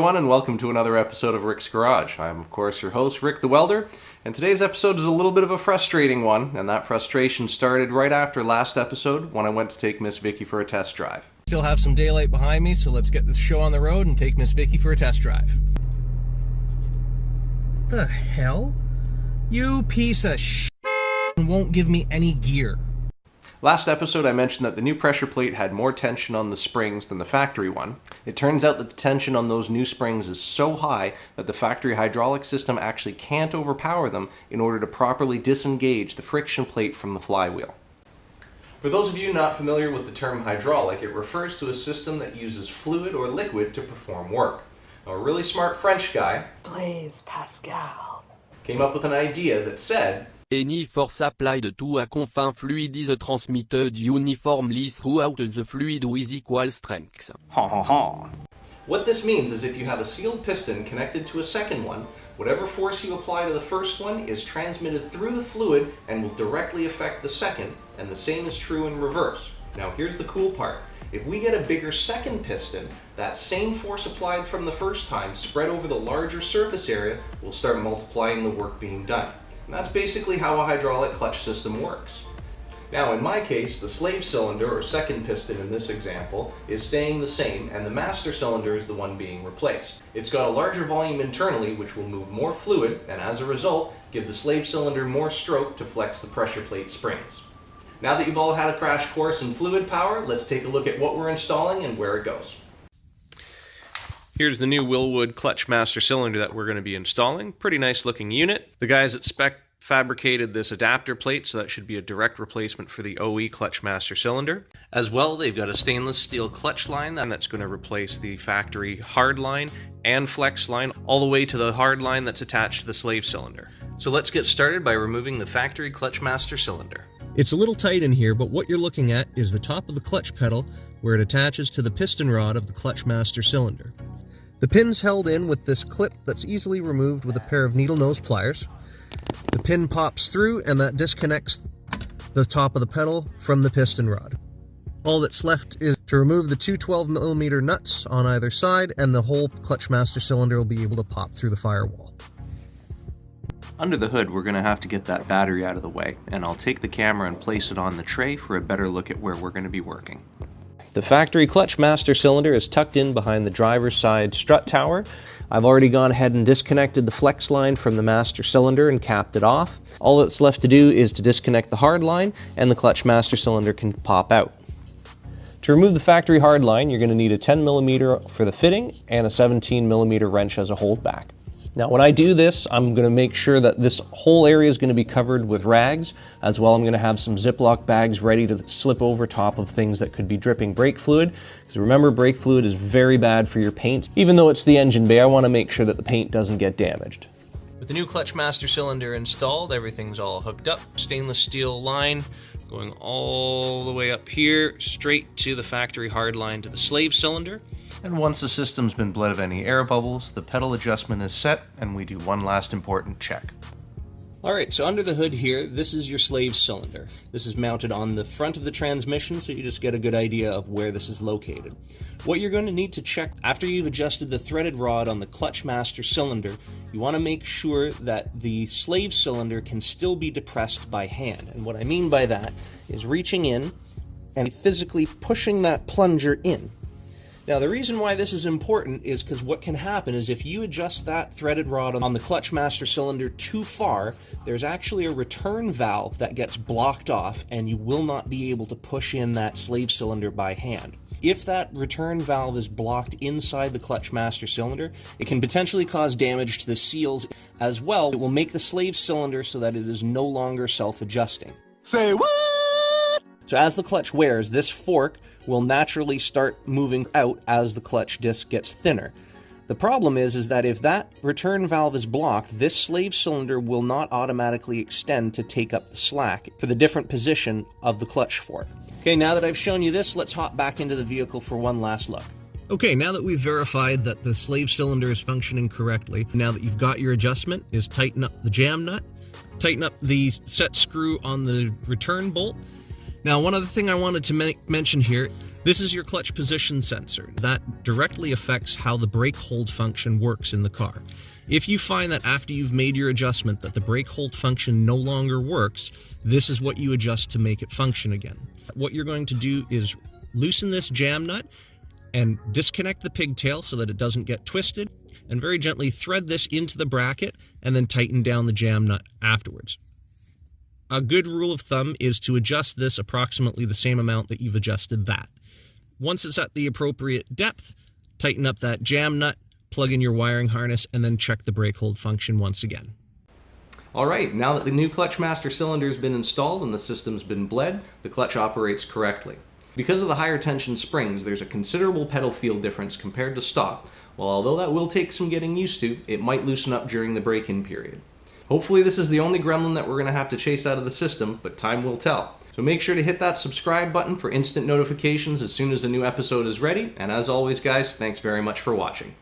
everyone, and welcome to another episode of Rick's Garage. I'm, of course, your host, Rick the Welder, and today's episode is a little bit of a frustrating one, and that frustration started right after last episode when I went to take Miss Vicky for a test drive. Still have some daylight behind me, so let's get this show on the road and take Miss Vicky for a test drive. The hell? You piece of shit won't give me any gear. Last episode I mentioned that the new pressure plate had more tension on the springs than the factory one. It turns out that the tension on those new springs is so high that the factory hydraulic system actually can't overpower them in order to properly disengage the friction plate from the flywheel. For those of you not familiar with the term hydraulic, it refers to a system that uses fluid or liquid to perform work. Now, a really smart French guy, Blaise Pascal, came up with an idea that said, Any force applied to a confine fluid is transmitted uniformly throughout the fluid with equal strength. Ha ha ha. What this means is if you have a sealed piston connected to a second one, whatever force you apply to the first one is transmitted through the fluid and will directly affect the second, and the same is true in reverse. Now here's the cool part. If we get a bigger second piston, that same force applied from the first time spread over the larger surface area will start multiplying the work being done. And that's basically how a hydraulic clutch system works. Now in my case, the slave cylinder, or second piston in this example, is staying the same, and the master cylinder is the one being replaced. It's got a larger volume internally, which will move more fluid, and as a result, give the slave cylinder more stroke to flex the pressure plate springs. Now that you've all had a crash course in fluid power, let's take a look at what we're installing and where it goes. Here's the new Wilwood clutch master cylinder that we're going to be installing. Pretty nice looking unit. The guys at Spec fabricated this adapter plate, so that should be a direct replacement for the OE clutch master cylinder. As well, they've got a stainless steel clutch line that's going to replace the factory hard line and flex line all the way to the hard line that's attached to the slave cylinder. So let's get started by removing the factory clutch master cylinder. It's a little tight in here, but what you're looking at is the top of the clutch pedal where it attaches to the piston rod of the clutch master cylinder. The pin's held in with this clip that's easily removed with a pair of needle nose pliers. The pin pops through and that disconnects the top of the pedal from the piston rod. All that's left is to remove the two 12mm nuts on either side, and the whole clutch master cylinder will be able to pop through the firewall. Under the hood, we're going to have to get that battery out of the way, and I'll take the camera and place it on the tray for a better look at where we're going to be working. The factory clutch master cylinder is tucked in behind the driver's side strut tower. I've already gone ahead and disconnected the flex line from the master cylinder and capped it off. All that's left to do is to disconnect the hard line, and the clutch master cylinder can pop out. To remove the factory hard line, you're going to need a 10mm for the fitting and a 17mm wrench as a holdback. Now when I do this, I'm going to make sure that this whole area is going to be covered with rags. As well, I'm going to have some Ziploc bags ready to slip over top of things that could be dripping brake fluid. Because remember, brake fluid is very bad for your paint. Even though it's the engine bay, I want to make sure that the paint doesn't get damaged. With the new clutch master cylinder installed, everything's all hooked up. Stainless steel line going all the way up here, straight to the factory hard line to the slave cylinder. And once the system's been bled of any air bubbles, the pedal adjustment is set, and we do one last important check. Alright, so under the hood here, this is your slave cylinder. This is mounted on the front of the transmission, so you just get a good idea of where this is located. What you're going to need to check after you've adjusted the threaded rod on the clutch master cylinder, you want to make sure that the slave cylinder can still be depressed by hand. And what I mean by that is reaching in and physically pushing that plunger in. Now the reason why this is important is because what can happen is if you adjust that threaded rod on the clutch master cylinder too far, there's actually a return valve that gets blocked off and you will not be able to push in that slave cylinder by hand. If that return valve is blocked inside the clutch master cylinder, it can potentially cause damage to the seals. As well, it will make the slave cylinder so that it is no longer self-adjusting. Say what? So as the clutch wears, this fork will naturally start moving out as the clutch disc gets thinner. The problem is that if that return valve is blocked, this slave cylinder will not automatically extend to take up the slack for the different position of the clutch fork. Okay, now that I've shown you this, let's hop back into the vehicle for one last look. Okay, now that we've verified that the slave cylinder is functioning correctly, now that you've got your adjustment, is tighten up the jam nut, tighten up the set screw on the return bolt. Now, one other thing I wanted to mention here, This is your clutch position sensor. That directly affects how the brake hold function works in the car. If you find that after you've made your adjustment that the brake hold function no longer works, this is what you adjust to make it function again. What you're going to do is loosen this jam nut and disconnect the pigtail so that it doesn't get twisted, and very gently thread this into the bracket and then tighten down the jam nut afterwards. A good rule of thumb is to adjust this approximately the same amount that you've adjusted that. Once it's at the appropriate depth, tighten up that jam nut, plug in your wiring harness, and then check the brake hold function once again. Alright, now that the new clutch master cylinder has been installed and the system's been bled, the clutch operates correctly. Because of the higher tension springs, there's a considerable pedal feel difference compared to stock. Well, although that will take some getting used to, it might loosen up during the break-in period. Hopefully this is the only gremlin that we're going to have to chase out of the system, but time will tell. So make sure to hit that subscribe button for instant notifications as soon as a new episode is ready, and as always guys, thanks very much for watching.